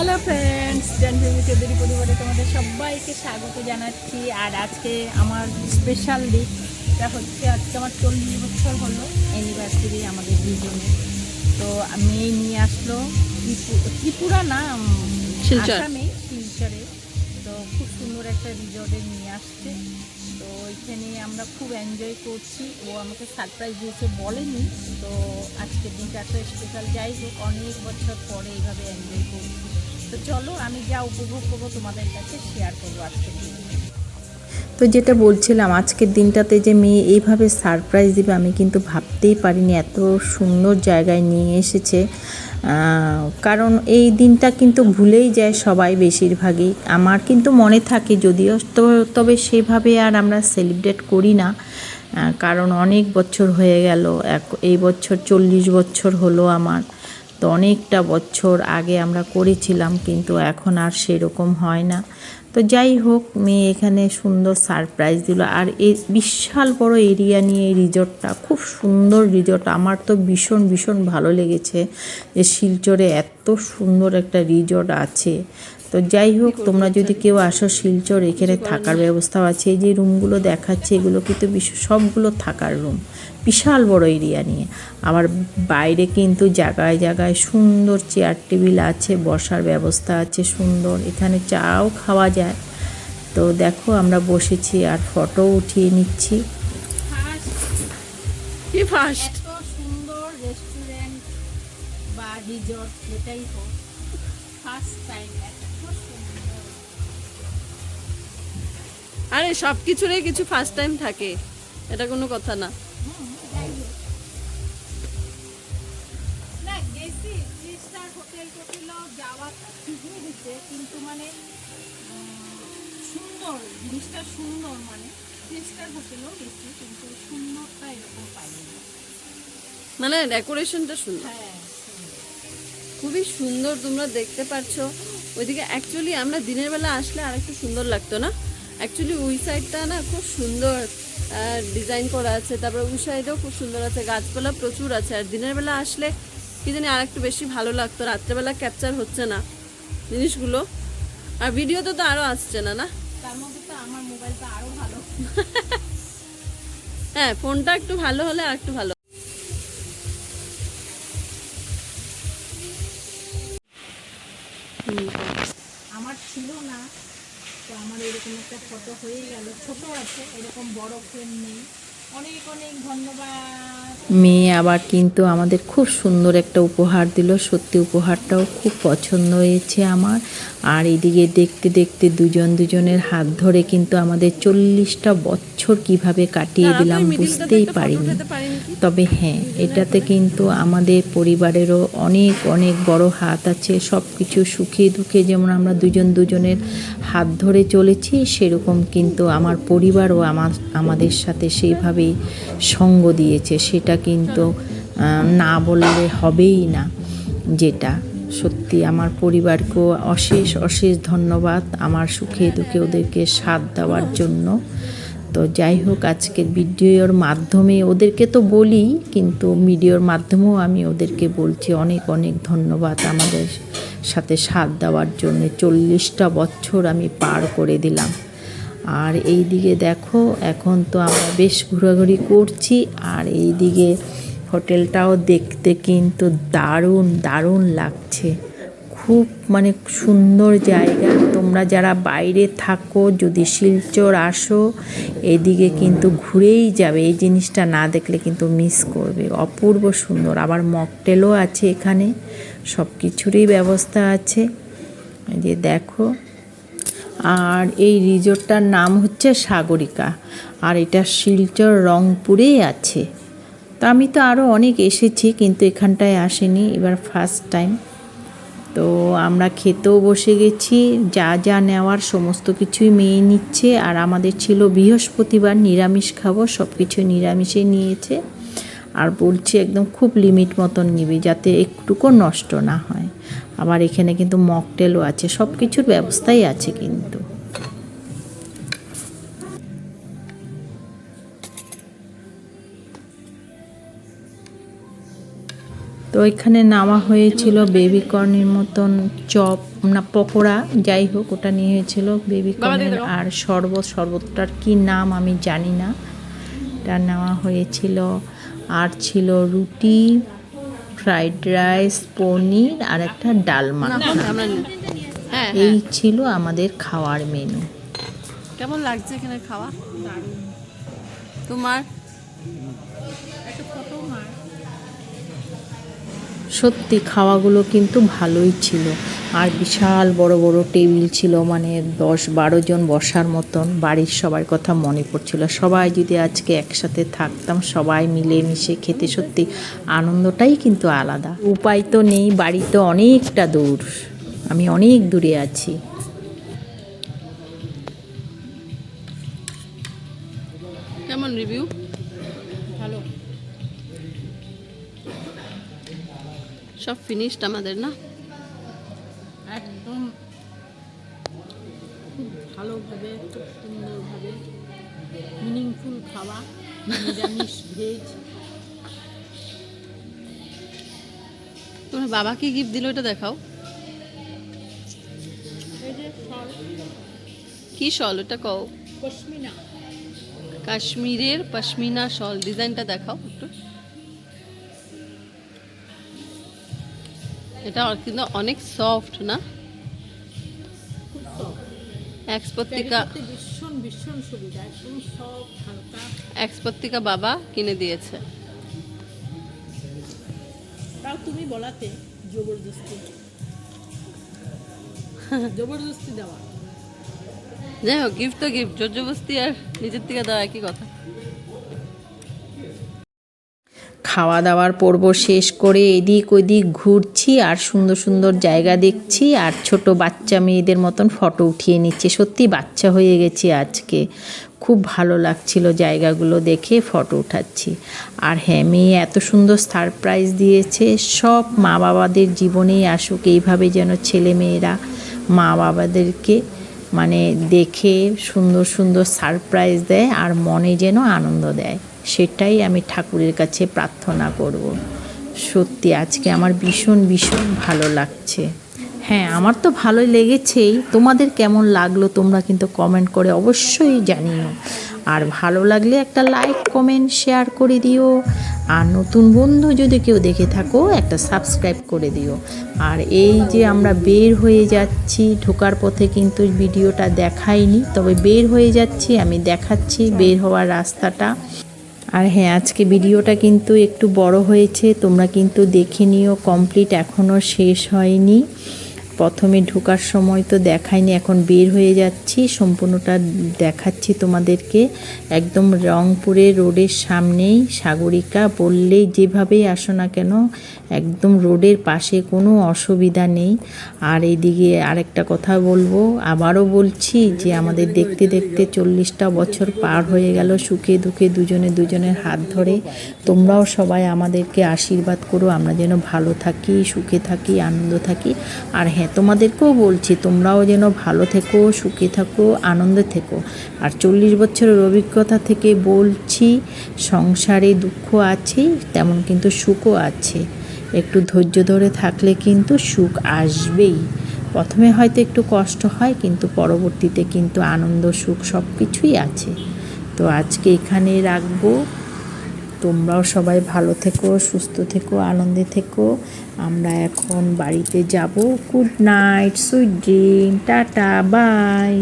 Hello friends, Jahnavi Chowdhury পরিবারে তোমাদের সবাইকে স্বাগত জানাচ্ছি। আর আজকে আমার স্পেশাল ডে, এটা হচ্ছে আজকে আমার 40 বছর হলো অ্যানিভার্সারি আমাদের দুজনে। তো মেয়ে নিয়ে আসলো ত্রিপুরা না, শিলচর। আসামে শিলচরে। তো খুব সুন্দর একটা রিসর্টে নিয়ে আসছে। তো ওইখানে আমরা খুব এনজয় করছি। ও আমাকে সারপ্রাইজ দিয়েছে, বলেনি। তো আজকের দিনটা এত স্পেশাল, যাই হোক অনেক বছর পরে এইভাবে এনজয় করছি। তো চলো আমি যা উপভোগ করবো তোমাদের কাছে শেয়ার করবো আজকের দিন। তো যেটা বলছিলাম, আজকের দিনটাতে যে মেয়ে এইভাবে সারপ্রাইজ দিবে আমি কিন্তু ভাবতেই পারিনি। এত সুন্দর জায়গায় নিয়ে এসেছে, কারণ এই দিনটা কিন্তু ভুলেই যায় সবাই বেশিরভাগই। আমার কিন্তু মনে থাকে যদিও, তবে সেভাবে আর আমরা সেলিব্রেট করি না, কারণ অনেক বছর হয়ে গেল। এই বছর 40 বছর হলো আমার। তো অনেকটা বছর আগে আমরা করেছিলাম, কিন্তু এখন আর সেরকম হয় না। তো যাই হোক, মেয়ে এখানে সুন্দর সারপ্রাইজ দিল। আর এই বিশাল বড় এরিয়া নিয়ে এই রিসর্টটা, খুব সুন্দর রিসর্ট। আমার তো ভীষণ ভীষণ ভালো লেগেছে যে শিলচরে এত সুন্দর একটা রিসর্ট আছে। তো যাই হোক, তোমরা যদি কেউ আসো শিলচর, এখানে থাকার ব্যবস্থাও আছে। এই যে রুমগুলো দেখাচ্ছে, এগুলো কিন্তু সবগুলো থাকার রুম, বিশাল বড় এরিয়া নিয়ে। আবার বাইরে কিন্তু জায়গায় জায়গায় সুন্দর চেয়ার টেবিল আছে, বসার ব্যবস্থা আছে সুন্দর। এখানে চাও খাওয়া যায়। তো দেখো, আমরা বসেছি আর ফটো উঠিয়ে নিচ্ছি। কি ফার্স্ট? এত সুন্দর রেস্টুরেন্ট বা রিসর্ট যেটাই হোক, ফার্স্ট টাইম এত সুন্দর। আরে সব কিছুরই কিছু ফার্স্ট টাইম থাকে, এটা কোনো কথা না। না গেছি 3 স্টার হোটেল টোটেলও যাওয়া ঠিকই হয়েছে, কিন্তু মানে সুন্দর জিনিসটা সুন্দর, মানে 3 স্টার হোটেলও গেছি, কিন্তু সুন্দরটা এরকম পাইনি। মানে ডেকোরেশনটা সুন্দর, হ্যাঁ, খুবই সুন্দর। তোমরা দেখতে পাচ্ছো ওইদিকে। অ্যাকচুয়ালি আমরা দিনের বেলা আসলে আর একটু সুন্দর লাগতো না? অ্যাকচুয়ালি ওই সাইডটা না খুব সুন্দর ডিজাইন করা আছে, তারপরে ওই সাইডেও খুব সুন্দর আছে, গাছপালা প্রচুর আছে। আর দিনের বেলা আসলে কি জানি আর একটু বেশি ভালো লাগতো। রাত্রেবেলা ক্যাপচার হচ্ছে না জিনিসগুলো, আর ভিডিওতে তো আরও আসছে না। না, তার মধ্যে তো আমার মোবাইলটা আরো ভালো। হ্যাঁ, ফোনটা একটু ভালো হলে আর একটু ভালো। আমার ছিল না, তো আমার এরকম একটা ফটো হয়ে গেল। ছোট আছে, এরকম বড় ফ্রেম নেই। অনেক অনেক ধন্যবাদ। মেয়ে আবার কিন্তু আমাদের খুব সুন্দর একটা উপহার দিল। সত্যি উপহারটাও খুব পছন্দ হয়েছে আমার। আর এদিকে দেখতে দেখতে দুজনের হাত ধরে কিন্তু আমাদের 40টা বছর কিভাবে কাটিয়ে দিলাম বুঝতেই পারিনি। তবে হ্যাঁ, এটাতে কিন্তু আমাদের পরিবারেরও অনেক অনেক বড় হাত আছে। সব কিছু সুখে দুঃখে যেমন আমরা দুজনের হাত ধরে চলেছি, সেরকম কিন্তু আমার পরিবারও আমাদের সাথে সেইভাবেই সঙ্গ দিয়েছে। সেটা কিন্তু না বললে হবেই না। যেটা সত্যি, আমার পরিবারকেও অশেষ অশেষ ধন্যবাদ আমার সুখে দুঃখে ওদেরকে সাথ দেওয়ার জন্য। তো যাই হোক, আজকের ভিডিওর মাধ্যমে ওদেরকে তো বলি, কিন্তু ভিডিওর মাধ্যমেও আমি ওদেরকে বলছি অনেক অনেক ধন্যবাদ আমাদের সাথে সাথ দেওয়ার জন্য। 40টা বছর আমি পার করে দিলাম। আর এই দিকে দেখো, এখন তো আমরা বেশ ঘোরাঘুরি করছি। আর এই দিকে হোটেলটাও দেখতে কিন্তু দারুণ দারুণ লাগছে। খুব মানে সুন্দর জায়গা। তোমরা যারা বাইরে থাকো, যদি শিলচর আসো, এদিকে কিন্তু ঘুরেই যাবে। এই জিনিসটা না দেখলে কিন্তু মিস করবে। অপূর্ব সুন্দর। আবার মকটেলও আছে এখানে, সব কিছুরই ব্যবস্থা আছে। এই যে দেখো। আর এই রিসোর্টটার নাম হচ্ছে সাগরিকা। আর এটা শিলচর রংপুরেই আছে। তো আমি তো আরও অনেক এসেছি, কিন্তু এখানটায় আসিনি, এবার ফার্স্ট টাইম। তো আমরা খেতেও বসে গেছি। যা যা নেওয়ার সমস্ত কিছুই মেয়ে নিচ্ছে। আর আমাদের ছিল বৃহস্পতিবার নিরামিষ খাবো, সব কিছু নিরামিষে নিয়েছে। আর বলছে একদম খুব লিমিট মতন নিবি, যাতে একটুকু নষ্ট না হয়। আবার এখানে কিন্তু মকটেলও আছে, সব কিছুর ব্যবস্থাই আছে কিন্তু। তো এখানে নামা হয়েছিল বেবিকর্নের মতন চপ না পকোড়া, যাই হোক ওটা নিয়ে হয়েছিল বেবিকর্নের, আর শরবতটার কি নাম আমি জানি না, এটা নেওয়া হয়েছিল। আর ছিল রুটি, ফ্রাইড রাইস, পনির আর একটা ডালমা। হ্যাঁ, এই ছিল আমাদের খাওয়ার মেনু। কেমন লাগছে এখানে খাওয়া তোমার? সত্যি খাওয়াগুলো কিন্তু ভালোই ছিল, আর বিশাল বড় বড় টেবিল ছিল, মানে 10-12 জন বসার মতন। বাড়ির সবার কথা মনে পড়ছিল, সবাই যদি আজকে একসাথে থাকতাম, সবাই মিলেমিশে খেতে, সত্যি আনন্দটাই কিন্তু আলাদা। উপায় তো নেই, বাড়ি তো অনেকটা দূর, আমি অনেক দূরে আছি। কেমন রিভিউ? ভালো। সব ফিনিশড আমাদের না? একদম খুব ভালোভাবে, খুব সুন্দরভাবে মিনিংফুল খাওয়া, নিরামিষ ভেজ। তোমার বাবা কি গিফট দিল এটা দেখাও। এই যে শল, কি শল ওটা কও? পশমিনা। কাশ্মীরের পশমিনা শল, ডিজাইনটা দেখাও একটু। এটা কিন্তু অনেক সফট না? এক্সপত্রিকা ভীষণ ভীষণ সুবিধা, একদম সব হালকা। এক্সপত্রিকা বাবা কিনে দিয়েছে। তাও তুমি বলাতে জবরদস্তি জবরদস্তি দেওয়া। যাই হোক, গিফট তো গিফট, জোরজবস্তি আর নিজের থেকে দেওয়া একই কথা। খাওয়া দাওয়ার পর্ব শেষ করে এদিক ওদিক ঘুরছি আর সুন্দর সুন্দর জায়গা দেখছি, আর ছোট বাচ্চা মেয়েদের মতন ফটো উঠিয়ে নিচ্ছি। সত্যি বাচ্চা হয়ে গেছি আজকে, খুব ভালো লাগছিল জায়গাগুলো দেখে, ফটো উঠাচ্ছি। আর হ্যাঁ, মেয়ে এত সুন্দর সারপ্রাইজ দিয়েছে। সব মা বাবাদের জীবনেই আসুক এইভাবে, যেন ছেলে মেয়েরা মা বাবাদেরকে মানে দেখে সুন্দর সুন্দর সারপ্রাইজ দেয় আর মনে যেন আনন্দ দেয়, সেটাই আমি ঠাকুরের কাছে প্রার্থনা করব। সত্যি আজকে আমার ভীষণ ভীষণ ভালো লাগছে। হ্যাঁ, আমার তো ভালোই লেগেছেই। তোমাদের কেমন লাগলো তোমরা কিন্তু কমেন্ট করে অবশ্যই জানিও। আর ভালো লাগলে একটা লাইক, কমেন্ট, শেয়ার করে দিও। আর নতুন বন্ধু যদি কেউ দেখে থাকো, একটা সাবস্ক্রাইব করে দিও। আর এই যে আমরা বের হয়ে যাচ্ছি, ঢোকার পথে কিন্তু ভিডিওটা দেখাইনি, তবে বের হয়ে যাচ্ছি, আমি দেখাচ্ছি বের হওয়ার রাস্তাটা। আর হ্যাঁ, আজকে ভিডিওটা কিন্তু একটু বড় হয়েছে, তোমরা কিন্তু দেখে নিও, কমপ্লিট এখনও শেষ হয়নি। প্রথমে ঢোকার সময় তো দেখাইনি, এখন বের হয়ে যাচ্ছি, সম্পূর্ণটা দেখাচ্ছি তোমাদেরকে। একদম রংপুরের রোডের সামনেই সাগরিকা, বললেই যেভাবেই আসো না কেন একদম রোডের পাশে, কোনো অসুবিধা নেই। আর এইদিকে আরেকটা কথা বলবো, আবারও বলছি যে আমাদের দেখতে দেখতে 40টা বছর পার হয়ে গেল, সুখে দুঃখে দুজনে দুজনের হাত ধরে। তোমরাও সবাই আমাদেরকে আশীর্বাদ করো, আমরা যেন ভালো থাকি, সুখে থাকি, আনন্দ থাকি। আর হ্যাঁ, তোমাদেরকেও বলছি তোমরাও যেন ভালো থেকো, সুখে থাকো, আনন্দে থেকো। আর 40 বছরের অভিজ্ঞতা থেকে বলছি, সংসারে দুঃখ আছে তেমন কিন্তু সুখও আছে। একটু ধৈর্য ধরে থাকলে কিন্তু সুখ আসবেই। প্রথমে হয়তো একটু কষ্ট হয়, কিন্তু পরবর্তীতে কিন্তু আনন্দ, সুখ সব কিছুই আছে। তো আজকে এখানেই রাখবো। তোমরাও সবাই ভালো থেকো, সুস্থ থেকো, আনন্দে থেকো। আমরা এখন বাড়িতে যাব। Good night, sweet dream, tata, by.